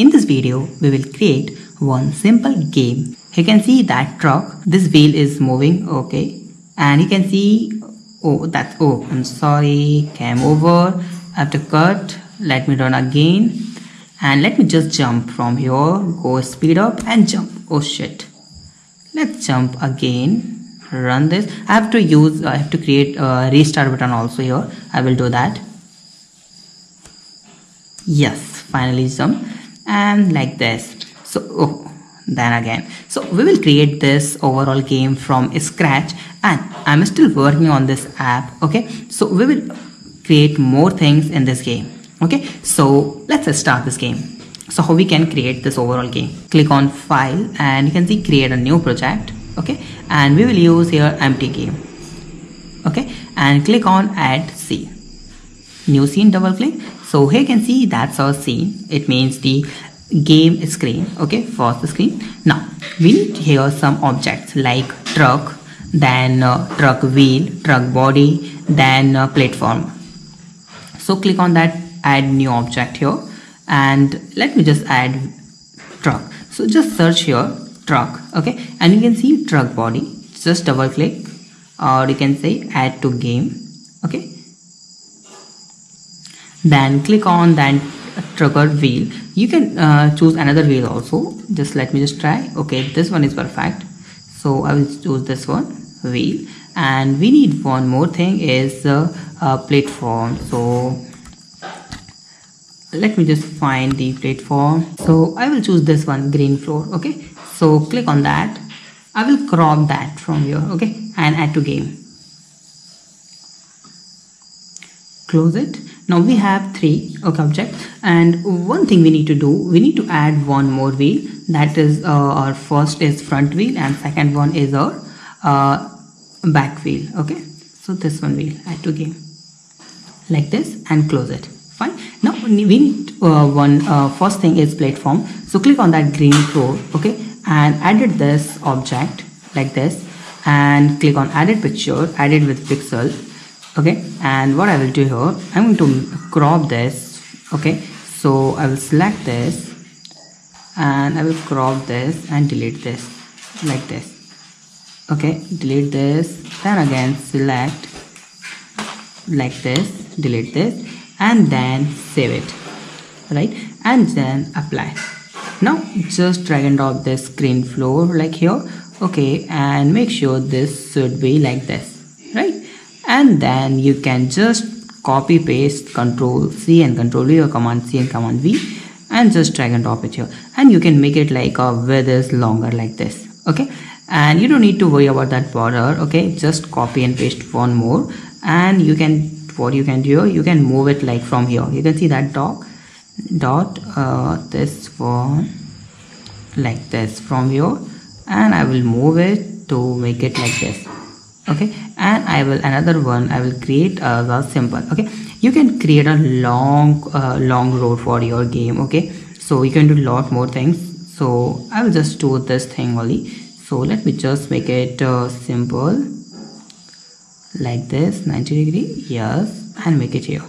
In this video, we will create one simple game. You can see that truck, this wheel is moving, okay, and you can see, I'm sorry, came over, I have to cut, let me run again, and let me just jump from here, go speed up and jump. Oh shit, let's jump again, run this. I have to create a restart button also here. I will do that. Yes, finally jump, and like this. So then again, so we will create this overall game from scratch, and I'm still working on this app. Okay, so we will create more things in this game. Okay, so let's start this game. So how we can create this overall game? Click on file and you can see create a new project. Okay, and we will use here empty game. Okay, and click on add scene, new scene, double click. So here you can see that's our scene. It means the game screen. Okay, first screen. Now we need here some objects like truck, then truck wheel, truck body, then platform. So click on that add new object here, and let me just add truck. So just search here truck. Okay, and you can see truck body. Just double click, or you can say add to game. Okay, then click on that trucker wheel. You can choose another wheel also. Just let me just try. Okay, this one is perfect, so I will choose this one wheel. And we need one more thing is platform. So let me just find the platform. So I will choose this one, green floor. Okay, so click on that. I will crop that from here. Okay, and add to game. Close it. Now we have three objects, and one thing we need to do, we need to add one more wheel. That is our first is front wheel, and second one is our back wheel. Okay, so this one wheel, add to game like this, and close it. Fine. Now we need first thing is platform. So click on that green floor. Okay, and added this object like this, and click on added picture, added with pixel. Okay, and what I will do here, I'm going to crop this. Okay, so I will select this and I will crop this and delete this like this. Okay, delete this, then again select like this, delete this, and then save it, right, and then apply. Now just drag and drop this green floor like here. Okay, and make sure this should be like this, right? And then you can just copy paste Control C and Control V, or Command C and Command V, and just drag and drop it here. And you can make it like a width is longer like this. Okay, and you don't need to worry about that border. Okay, just copy and paste one more, and you can, what you can do, you can move it like from here. You can see that dot this one like this from here, and I will move it to make it like this. Okay, and I will another one I will create a simple. Okay, you can create a long road for your game. Okay, so you can do a lot more things. So I will just do this thing only. So let me just make it simple like this, 90 degree, yes, and make it here,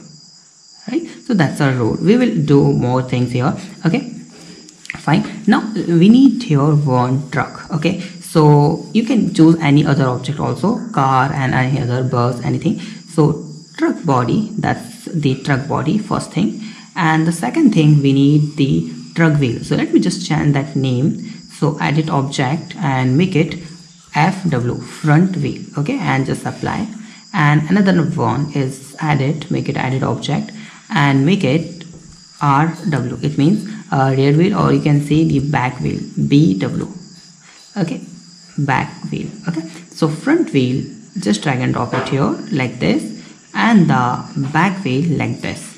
right? So that's our road. We will do more things here. Okay, fine. Now we need here one truck. Okay, so you can choose any other object also, car and any other bus, anything. So truck body, that's the truck body, first thing. And the second thing, we need the truck wheel. So let me just change that name. So edit object and make it FW, front wheel. Okay, and just apply. And another one is edit, make it edit object and make it RW. It means rear wheel, or you can say the back wheel, BW. Okay, back wheel. Okay, so front wheel, just drag and drop it here like this, and the back wheel like this,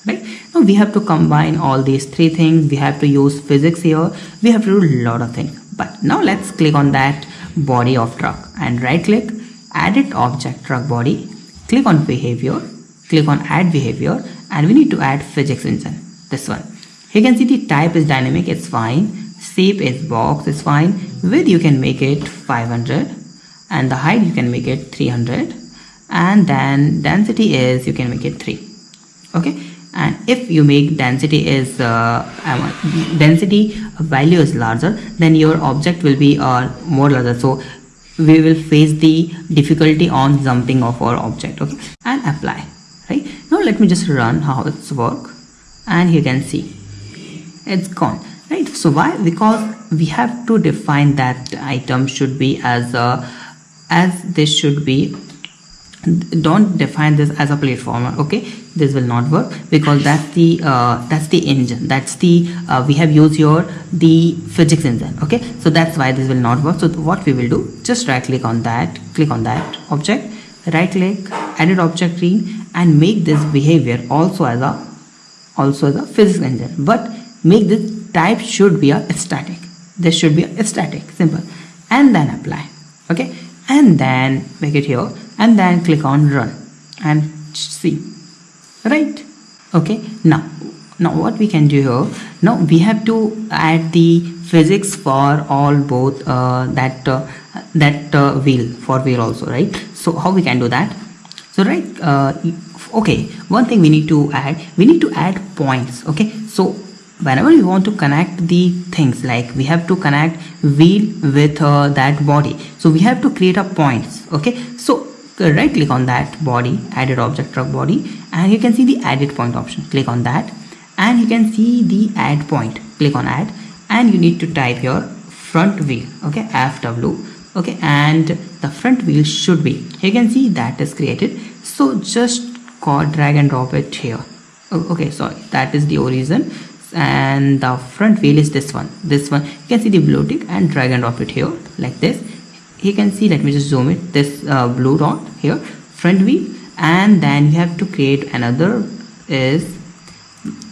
right? Now we have to combine all these three things. We have to use physics here. We have to do a lot of things. But now let's click on that body of truck and right click, edit object truck body, click on behavior, click on add behavior, and we need to add physics engine, this one. You can see the type is dynamic, it's fine. Shape is box, it's fine. Width you can make it 500, and the height you can make it 300, and then density is you can make it 3. Okay, and if you make density is density value is larger, then your object will be more larger, so we will face the difficulty on jumping of our object. Okay, and apply. Right now let me just run how it's work, and you can see it's gone. Right, so why? Because we have to define that item should be as this should be. Don't define this as a platformer. Okay, this will not work because that's the engine, that's the we have used here the physics engine. Okay, so that's why this will not work. So what we will do, just right click on that object, right click, edit object tree, and make this behavior also as a physics engine, but make this type should be a static. This should be a static, simple, and then apply. Okay, and then make it here, and then click on run and see. Right, okay, now what we can do here, now we have to add the physics for all both wheel also, right? So how we can do that? So right, okay, one thing we need to add points. Okay, so whenever we want to connect the things, like we have to connect wheel with that body, so we have to create a points. Okay, so right click on that body, added object truck body, and you can see the added point option. Click on that, and you can see the add point. Click on add, and you need to type your front wheel. Okay, FW. Okay, and the front wheel should be, you can see that is created, so just drag and drop it here. Okay, sorry, that is the origin, and the front wheel is this one. You can see the blue tick, and drag and drop it here like this. You can see, let me just zoom it, this blue dot here, front wheel, and then you have to create another is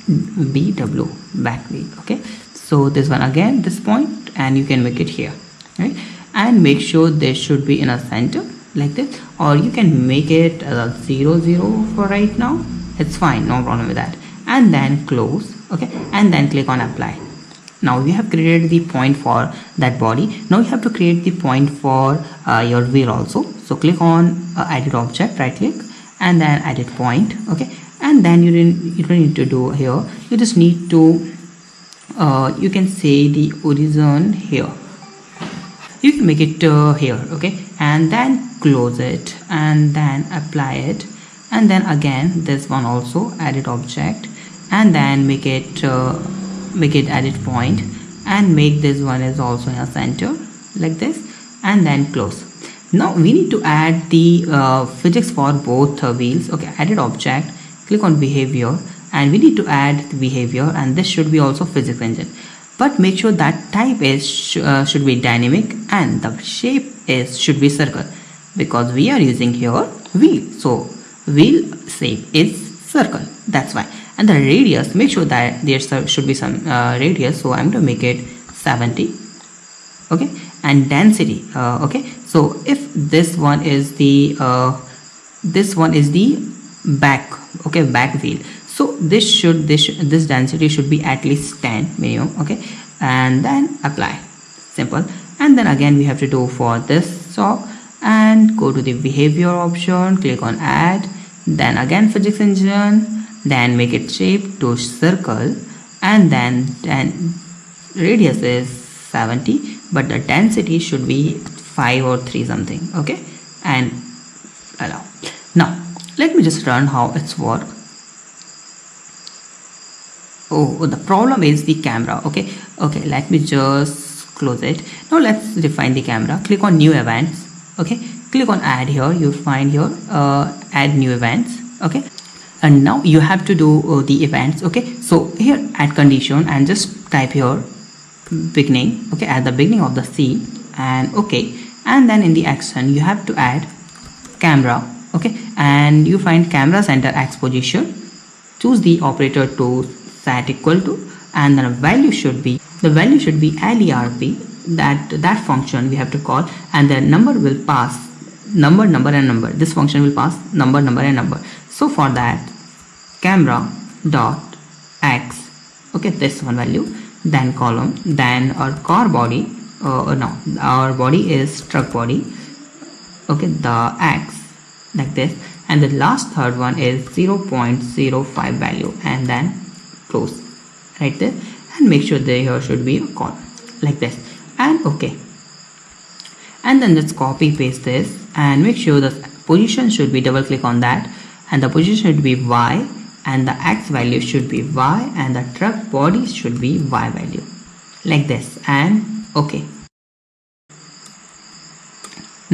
BW, back wheel. Okay, so this one again, this point, and you can make it here, right? And make sure this should be in a center like this, or you can make it 0 0 for right now. It's fine, no problem with that. And then close. Okay, and then click on apply. Now you have created the point for that body. Now you have to create the point for your wheel also. So click on edit object, right click, and then edit point. Okay, and then you don't need to do here, you just need to you can say the origin here, you can make it here. Okay, and then close it, and then apply it, and then again this one also, edit object, and then make it edit point, and make this one is also in a center like this, and then close. Now we need to add the physics for both wheels. Okay, edit object, click on behavior, and we need to add the behavior, and this should be also physics engine, but make sure that type is should be dynamic, and the shape should be circle, because we are using here wheel, so wheel shape is circle, that's why. And the radius, make sure that there should be some radius, so I'm going to make it 70. Okay, and density, okay, so if this one is the back, okay, back wheel, so this density should be at least 10 minimum. Okay, and then apply, simple. And then again we have to do for this top, and go to the behavior option, click on add, then again physics engine, then make it shape to circle, and then radius is 70, but the density should be 5 or 3 something. Okay, and allow. Now let me just run how it's work. Oh, the problem is the camera. Okay, let me just close it. Now let's define the camera. Click on new events. Okay, click on add here, you find here add new events. Okay, and now you have to do the events. Okay, so here add condition, and just type here beginning. Okay, at the beginning of the scene, and okay, and then in the action you have to add camera. Okay, and you find camera center X position, choose the operator to set equal to, and then the value should be LERP, that function we have to call, and the number will pass number and number. This function will pass number and number. So for that, camera dot X, okay, this one value, then column, then our car body, no, our body is truck body, okay, the X like this, and the last third one is 0.05 value, and then close right there, and make sure there should be a call like this, and okay. And then just copy paste this and make sure the position should be, double click on that, and the position should be Y, and the X value should be Y, and the truck body should be Y value like this, and okay.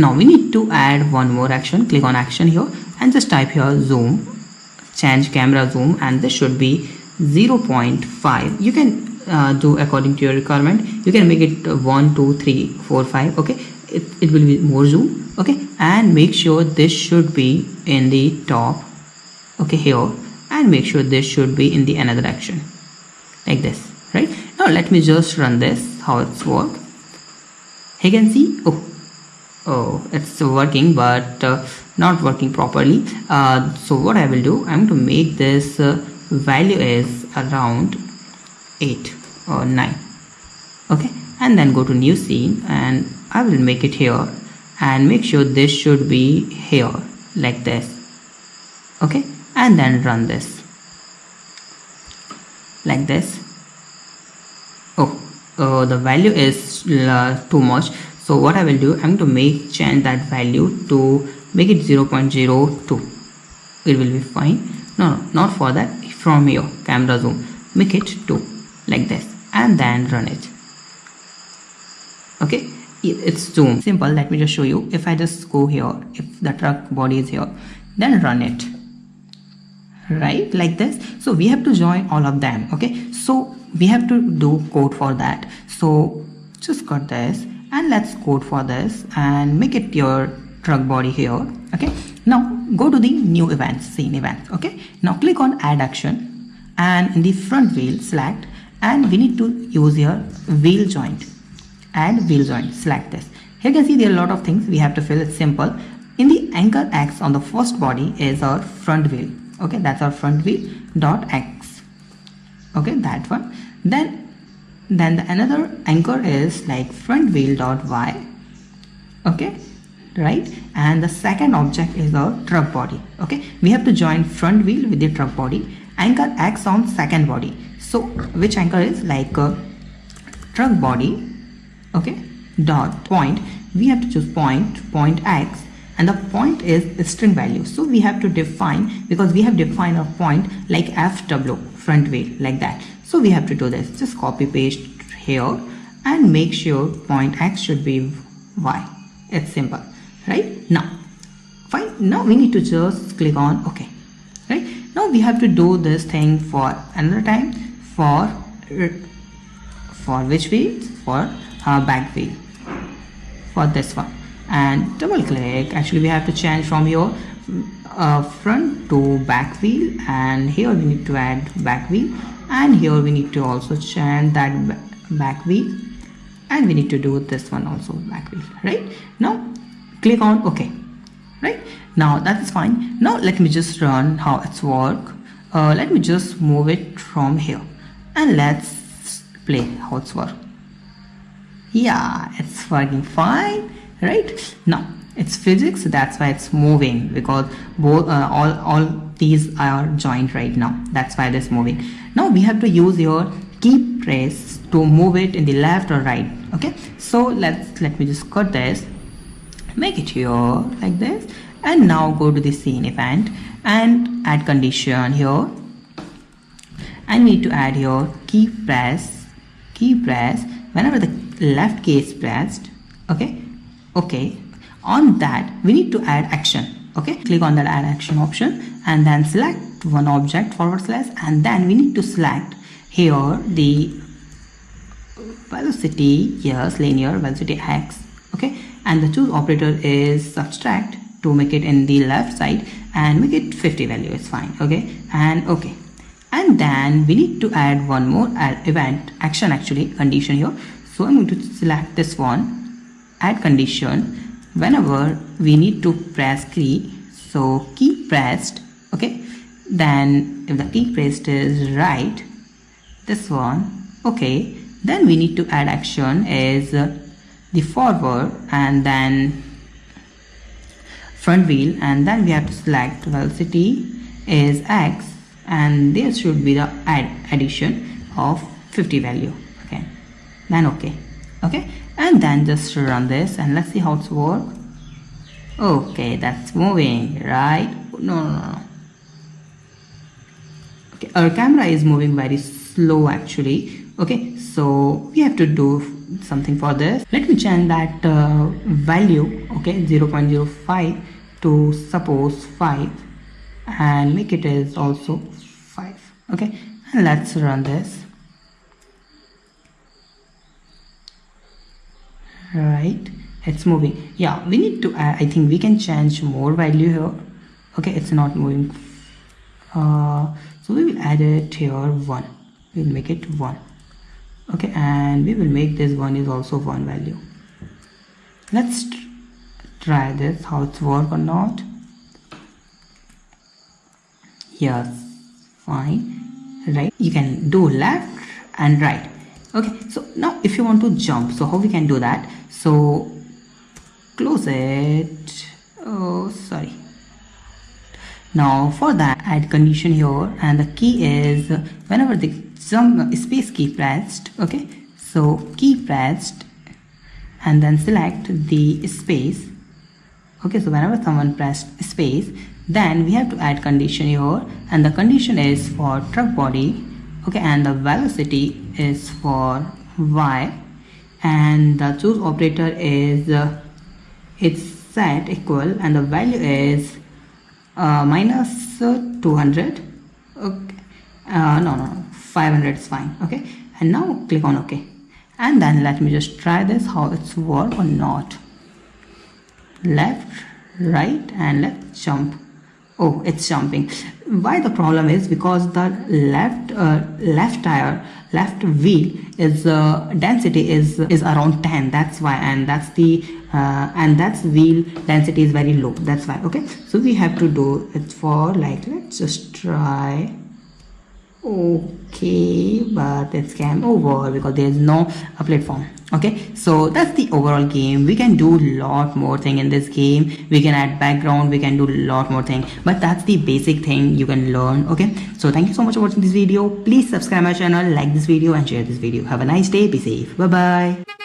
Now we need to add one more action. Click on action here and just type here zoom, change camera zoom, and this should be 0.5. you can do according to your requirement. You can make it 1 2 3 4 5. okay, it will be more zoom. Okay, and make sure this should be in the top, okay, here, and make sure this should be in the another action like this. Right now let me just run this, how it's work. You can see, oh, it's working, but not working properly. So what I will do, I'm going to make this value is around 8 or 9. Okay, and then go to new scene, and I will make it here, and make sure this should be here like this. Okay, and then run this like this. The value is too much, so what I will do, I'm going to change that value to make it 0.02. it will be fine. No, not for that, from here camera zoom, make it 2 like this, and then run it. Okay, it's zoom simple. Let me just show you. If I just go here, if the truck body is here, then run it right like this. So we have to join all of them. Okay, so we have to do code for that. So just cut this, and let's code for this and make it your truck body here. Okay, now go to the new events, scene events. Okay, now click on add action, and in the front wheel select, and we need to use here wheel joint, add wheel joint, select this. Here you can see there are a lot of things we have to fill. It's simple. In the anchor X on the first body is our front wheel. Okay, that's our front wheel dot X. Okay, that one. Then the another anchor is like front wheel dot Y. Okay, right, and the second object is our truck body. Okay, we have to join front wheel with the truck body, anchor X on second body. So which anchor is like truck body, okay, dot point, we have to choose point X, and the point is the string value. So we have to define, because we have defined a point like FW, front wheel, like that. So we have to do this, just copy paste here, and make sure point X should be Y. It's simple, right? Now fine, now we need to just click on OK. Right, now we have to do this thing for another time, for which wheel, for back wheel, for this one, and double click. Actually we have to change from here front to back wheel, and here we need to add back wheel, and here we need to also change that back wheel, and we need to do this one also back wheel. Right, now click on OK. Right, now that is fine. Now let me just run how it's work. Let me just move it from here, and let's play how it's work. Yeah, it's working fine. Right, now it's physics, that's why it's moving, because both all these are joined right now, that's why this moving. Now we have to use your key press to move it in the left or right. Okay, so let me just cut this, make it here like this, and now go to the scene event and add condition here, and we need to add here key press whenever the left key is pressed. Okay, on that we need to add action. Okay, click on that add action option, and then select one object / and then we need to select here the velocity, yes, linear velocity X. Okay, and the choose operator is subtract to make it in the left side, and make it 50 value is fine. Okay, and okay, and then we need to add one more event action, actually condition here. So I'm going to select this one, add condition whenever we need to press key. So key pressed. Okay, then if the key pressed is right, this one, okay, then we need to add action is the forward, and then front wheel, and then we have to select velocity is X, and there should be the addition of 50 value. Okay, then okay, and then just run this and let's see how it's work. Okay, that's moving, right? No. Okay, our camera is moving very slow actually. Okay, so we have to do something for this. Let me change that value, okay, 0.05 to suppose 5, and make it is also 5. Okay, and let's run this. Right, it's moving. Yeah, we need to add, I think we can change more value here. Okay, it's not moving. So we will add it here 1. We'll make it 1. Okay, and we will make this one is also 1 value. Let's try this, how it's work or not. Yes, fine. Right, you can do left and right. Okay, so now if you want to jump, so how we can do that? So close it. Oh, sorry. Now for that, add condition here, and the key is whenever the jump space key pressed. Okay, so key pressed and then select the space. Okay, so whenever someone pressed space, then we have to add condition here, and the condition is for truck body. Okay, and the velocity is for Y, and the choose operator is it's set equal, and the value is minus 200. Okay, no, 500 is fine. Okay, and now click on OK, and then let me just try this how it's work or not. Left, right, and let's jump. Oh, it's jumping. Why the problem is because the left tire, left wheel is density is around 10. That's why, and that's the and that's wheel density is very low. That's why. Okay, so we have to do it for like, let's just try. Okay, but it's game over because there is no platform. Okay, so that's the overall game. We can do lot more thing in this game. We can add background, we can do lot more thing, but that's the basic thing you can learn. Okay, so thank you so much for watching this video. Please subscribe my channel, like this video, and share this video. Have a nice day. Be safe. Bye bye.